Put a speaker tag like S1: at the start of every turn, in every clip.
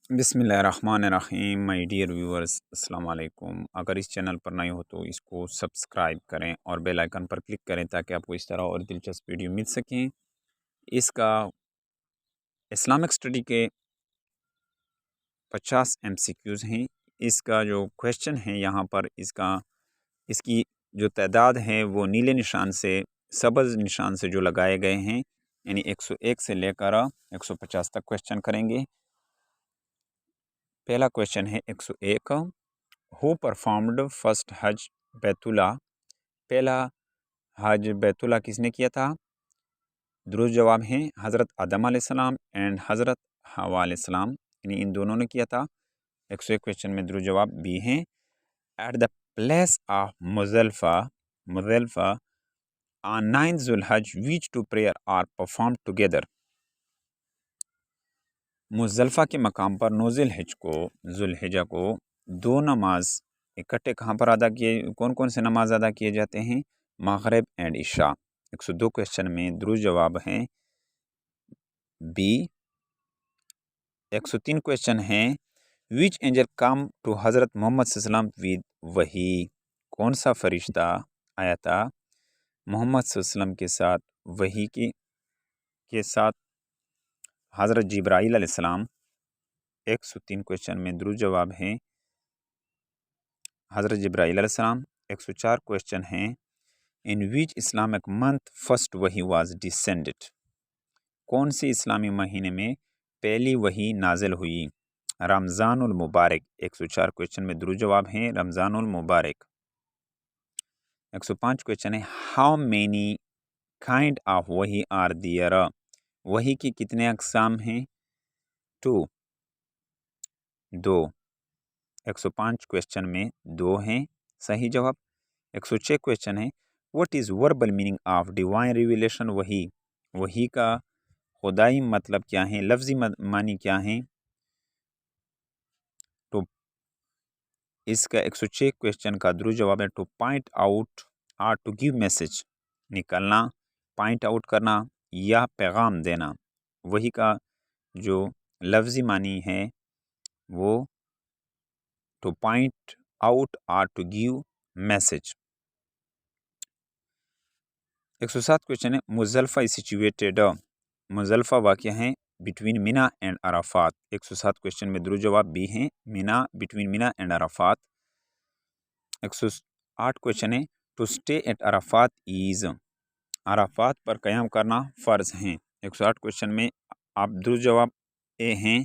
S1: बिस्मिल्लाहिर्रहमानिर्रहीम my dear viewers अस्सलाम वालेकुम। अगर इस चैनल पर नए हो तो इसको सब्सक्राइब करें और बेल आइकन पर क्लिक करें ताकि आपको इस तरह और दिलचस्प वीडियो मिल सकें। इसका इस्लामिक स्टडी के 50 एमसीक्यूज़ हैं। इसका जो क्वेश्चन है यहाँ पर इसकी जो तादाद है वो नीले निशान से सब्ज़ निशान से जो लगाए गए हैं, यानी 101 से लेकर 150 तक क्वेश्चन करेंगे। पहला क्वेश्चन है 101। हु परफॉर्म्ड फर्स्ट हज बैतुल्ला? पहला हज बैतुल्ला किसने किया था? दुरुस्त जवाब है हज़रत आदम अलैहिस्सलाम एंड हज़रत हवा अलैहिस्सलाम, यानी इन दोनों ने किया था। 101 क्वेश्चन में दुरुस्त जवाब बी हैं। At the place of Muzdalifah on 9 ज़ुल्हज which two prayer are perform together? Muzdalifah के मकाम पर 9 ज़ुल्हिज्जा को दो नमाज इकट्ठे कहाँ पर अदा किए, कौन कौन से नमाज अदा किए जाते हैं? मगरिब एंड इशा। 102 क्वेश्चन में दुरुस्त जवाब है बी। 103 क्वेश्चन है विच एंजल कम टू हज़रत मोहम्मद सल्लल्लाहु अलैहि वसल्लम विद वही? कौन सा फरिश्ता आया था मोहम्मद सल्लल्लाहु अलैहि वसल्लम के साथ वही के साथ? हज़रत जिब्राईल अलैहिस्सलाम। 103 क्वेश्चन में दुरुस्त जवाब है हज़रत जिब्राईल अलैहिस्सलाम। 104 क्वेश्चन हैं इन विच इस्लामिक मंथ फर्स्ट वही वाज डिसेंडेड? कौन से इस्लामी महीने में पहली वही नाजिल हुई? रमज़ानुल मुबारक। 104 क्वेश्चन में दुरुस्त जवाब हैं रमज़ानुल मुबारक। 105 क्वेश्चन है हाउ मेनी काइंड ऑफ वही आर दियर? वही की कितने अक़साम हैं? 2, 2। 105 क्वेश्चन में 2 हैं सही जवाब। 106 क्वेश्चन है what is verbal meaning of divine revelation? वही का खुदाई मतलब क्या है, लफ्ज़ी मानी क्या है? तो इसका 106 क्वेश्चन का दुरुस्त जवाब है टू पॉइंट आउट और टू गिव मैसेज। निकालना, पॉइंट आउट करना या पैगाम देना। वही का जो लफ्ज़ी मानी है वो टू पॉइंट आउट और टू गिव मैसेज। 107 क्वेश्चन है मुज़दलिफ़ा इज सिचुएटेड? मुज़दलिफ़ा वाक़या है between Mina and Arafat. 107 question में दुरुस्त जवाब बी हैं Mina, between Mina and Arafat. 108 question है to stay at Arafat is? Arafat पर क़याम करना फ़र्ज़ हैं। 108 क्वेश्चन में आप दुरुस्त जवाब ए हैं।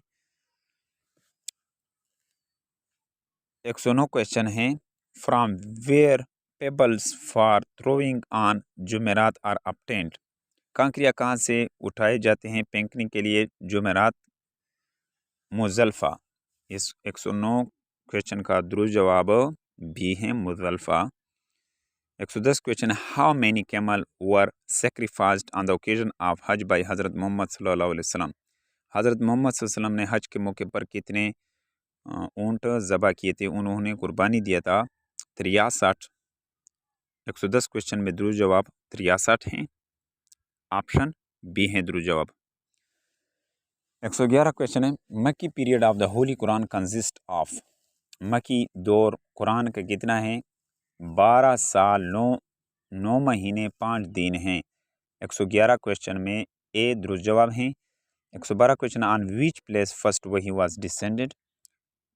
S1: 109 क्वेश्चन है from where pebbles for throwing on Jamarat are obtained? कांकरिया कहाँ से उठाए जाते हैं फेंकने के लिए जुमेरात? मुज़दलिफ़ा। इस 109 क्वेश्चन का दुरुस्त जवाब बी है Muzdalifah. 110 question how many camel were sacrificed on the occasion of हज बाई हज़रत मोहम्मद सल्लल्लाहु अलैहि वसल्लम? हज़रत मोहम्मद सल्लल्लाहु अलैहि वसल्लम ने हज के मौके पर कितने ऊँट ज़बह किए थे, उन्होंने कुर्बानी दिया था? 63। 110 क्वेश्चन में दुरुस्त जवाब 63 हैं। ऑप्शन बी है दुरुस्त जवाब। 111 क्वेश्चन है मक्की period of the holy Quran consist of? मक्की दौर कुरान का कितना है? 12 साल 9 महीने 5 दिन हैं। 111 क्वेश्चन में ए दुरुस्त जवाब हैं। 112 question on which place first वही वाज डिसेंडेड?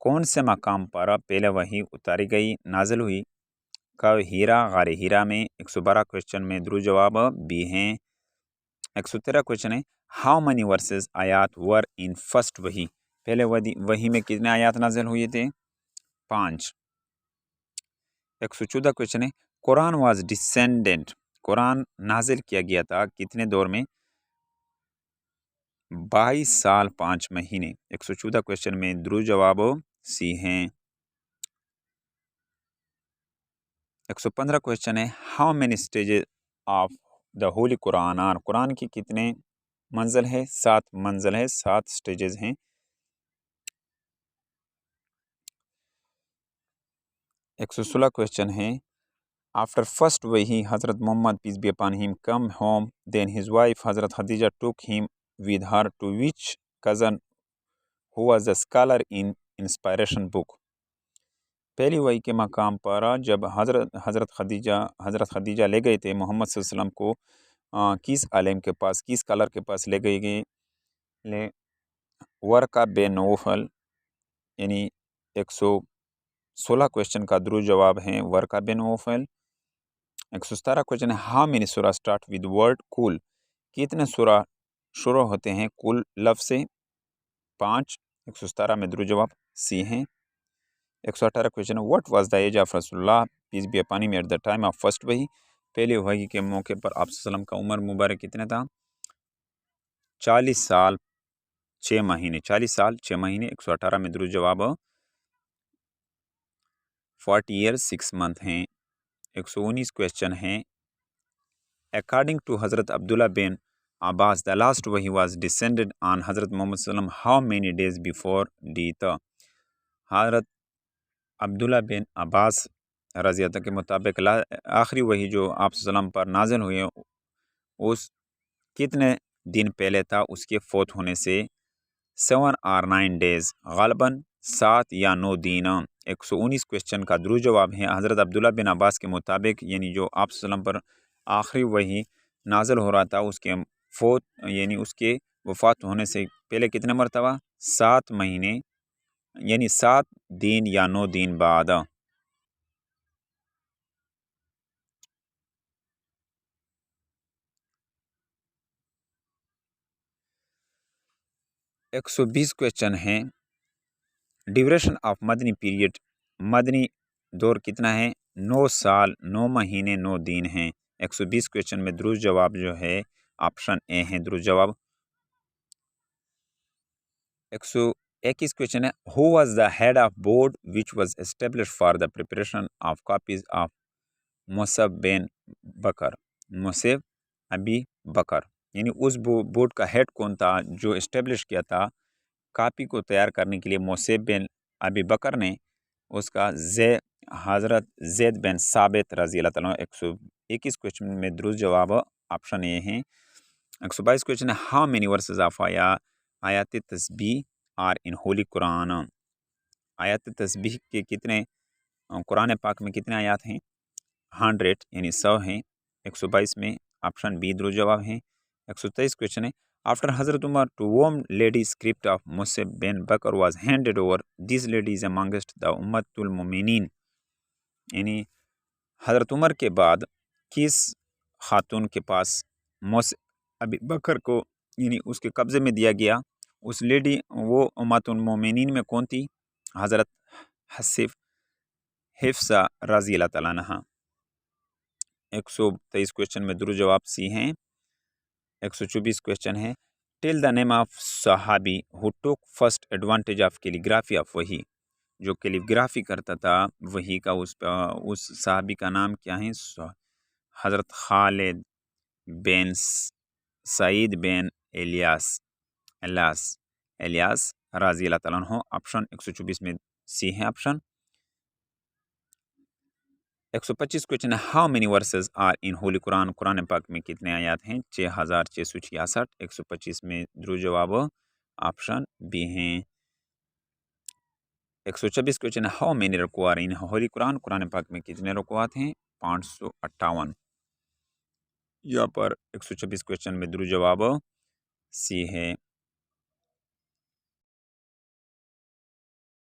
S1: कौन से मकाम पर पहले वही उतारी गई, नाजिल हुई? कब? हीरा, गार हीरा में। 112 क्वेश्चन में दुरुस्त जवाब बी हैं। 113 क्वेश्चन है हाउ मनी वर्सेस आयात वर इन फर्स्ट वही? पहले वही में कितने आयात नाजिल हुए थे? 5। 114 क्वेश्चन है कुरान वाज डिसेंडेंट, कुरान नाजिल किया गया था कितने दौर में? 22 साल 5 महीने। 114 क्वेश्चन में दुरुस्त जवाब सी हैं। 115 क्वेश्चन है how many stages of the holy Quran are? Quran की कितने मंजिल है? 7 मंजिल है, 7 स्टेजेस हैं। 116 क्वेश्चन है आफ्टर फर्स्ट वही हज़रत Muhammad peace be upon him come home then his wife हज़रत Khadija took him with her to which cousin who was the scholar in inspiration book. पहली वही के मकाम पर जब हज़रत खदीजा ले गए थे मोहम्मद सल्लल्लाहु अलैहि वसल्लम को किस आलिम के पास, किस स्कॉलर के पास ले गए गए ले वर्का बिन नौफल, यानी 116 क्वेश्चन का दुरूद जवाब है वर्का बिन नौफल। 117 क्वेश्चन है हाउ मेनी सूरा स्टार्ट विद वर्ड कुल, कितने सूरा शुरू होते हैं कुल लफ्ज़ से, 5। 117 में दुरूद जवाब सी हैं। 118 क्वेश्चन है what was the age of रसूलुल्लाह peace be upon him at the time of first वही, पहले वही के मौके पर आप सल्लम का उम्र मुबारक कितना था, 40 साल 6 महीने, 40 साल 6 महीने। 118 में दुरूद जवाब 40 ईयर्स 6 मंथ हैं। 119 क्वेश्चन है अकॉर्डिंग टू हज़रत Abdullah bin Abbas the last वही वाज डिसेंडेड ऑन हज़रत मोहम्मद सल्लम how many days before death. हज़रत अब्दुल्ला बिन अब्बास रज़ी अल्लाह के मुताबिक आखिरी वही जो आप सल्लम पर नाज़िल हुए उस कितने दिन पहले था उसके फौत होने से, 7 और 9 डेज, ग़ालिबन 7 या 9 दिन। 119 क्वेश्चन का दुरूद जवाब है हज़रत अब्दुल्ला बिन अब्बास के मुताबिक, यानी जो आप सल्लम पर आखिरी वही नाज़िल हो रहा था उसके फौत यानी उसके वफ़ात होने से पहले कितने मरतबा, 7 महीने यानी 7 दिन या 9 दिन बाद। 120 क्वेश्चन है ड्यूरेशन ऑफ मदनी पीरियड, मदनी दौर कितना है, 9 साल 9 महीने 9 दिन हैं। 120 क्वेश्चन में दुरूद जवाब जो है ऑप्शन ए है दुरूद जवाब। 121 क्वेश्चन है who was the head of board which was establish for the preparation of copies of मुसब बिन बकर, मुसब अबी बकर, यानी उस बोर्ड का हेड कौन था जो इस्टेब्लिश किया था कापी को तैयार करने के लिए मुसब बिन अबी बकर ने, उसका हज़रत ज़ैद बिन साबित रज़ी अल्लाह तआला। 121 क्वेश्चन में दुरूद जवाब ऑप्शन ए हैं। 122 क्वेश्चन है हाउ मेनी वर्सेस ऑफ आयात तस्बीह आर इन होली कुरान, आयात तस्बीह के कितने कुरान पाक में कितने आयात हैं, 100 यानी 100 हैं। 122 में ऑप्शन बी दुरूद जवाब हैं। 123 क्वेश्चन है आफ्टर हज़रत Umar to whom lady script of मुसब बिन बकर was handed over this lady is amongst the उम्मतुल मोमिनीन, यानी हज़रत उमर के बाद किस खातून के पास मुसब अबी बकर को यानी उसके कब्ज़े में दिया गया, उस लेडी वो उम्मतुल मोमिनीन में कौन थी, हज़रत हिफ्सा रज़ी अल्लाह तआला अन्हा। 123 क्वेश्चन में दुरूद जवाब सी हैं। 124 क्वेश्चन है टेल द नेम ऑफ सहाबी who took first advantage of calligraphy of वही, जो कैलीग्राफी करता था वही का उस सहाबी का नाम क्या है, हज़रत खालिद बिन सईद बिन इलियास रज़ी अल्लाह तआला अन्हु। ऑप्शन 124 में सी है ऑप्शन। 125 क्वेश्चन है how many verses are in holy Quran, Quran पाक में कितने आयात हैं, 6666। 125 में दुरूद जवाब ऑप्शन बी हैं। 126 क्वेश्चन है हाउ मेनी रुकू are in holy Quran, Quran पाक में कितने रुकूआत हैं, 558। यहाँ पर 126 क्वेश्चन में दुरूद जवाब सी है